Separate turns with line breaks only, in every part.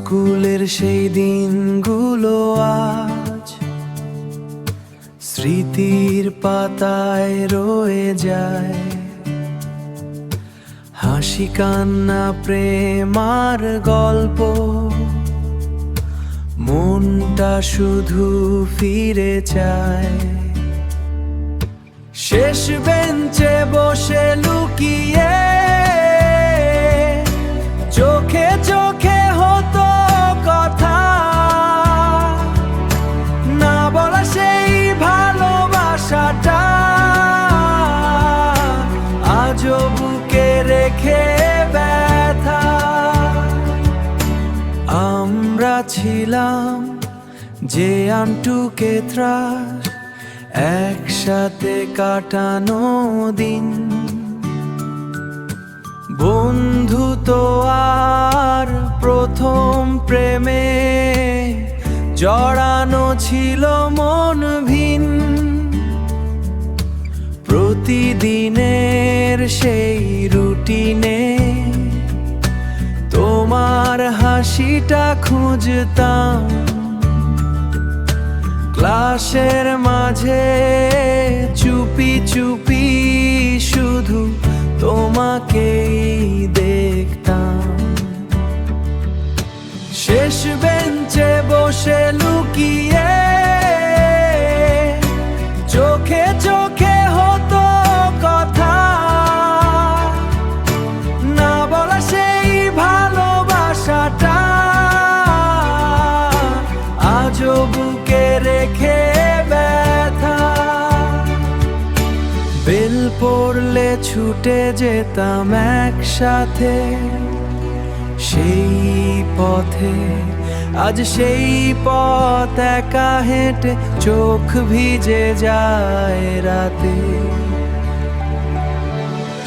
স্কুলের সেই দিনগুলো আজ স্মৃতির পাতায় রয়ে যায়। হাসি কান্না প্রেম আর গল্প, মনটা শুধু ফিরে চায়। শেষ বেঞ্চে বসে লুকিয়ে চোখে চোখে হতো কথা, না বলা সেই ভালোবাসাটা আজও বুকে রেখে ব্যথা। আমরা ছিলাম যে আন্টুকে ত্রাস, একসাথে কাটানো দিন। বন্ধু তো আর প্রথম প্রেমে জড়ানো ছিল মন ভিন। প্রতিদিনের সেই রুটিনে তোমার হাসিটা খুঁজতাম। ক্লাসের মাঝে চুপি চুপি শুধু তোমাকেই দেখতাম। শেষ বেঞ্চে বসে লুকিয়ে চোখে চোখে হতো কথা, না বলা সেই ভালোবাসাটা আজও বুকে রেখে ব্যথা। বেল পড়লে ছুটে যেতাম একসাথে সেই পথে, আজ সেই পথ একা হেঁটে চোখ ভিজে যায় রাতে।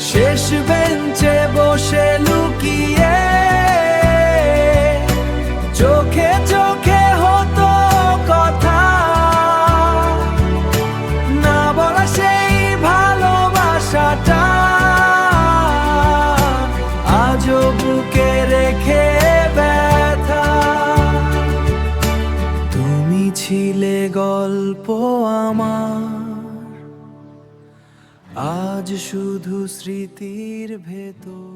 শেষ বেঞ্চে বসে লুকিয়ে চোখে চোখে হতো কথা, না বলা সেই ভালোবাসাটা আজও বুকে রেখে ব্যথা। তুমি ছিলে গল্প আমার, আজ শুধু স্মৃতির ভেতর।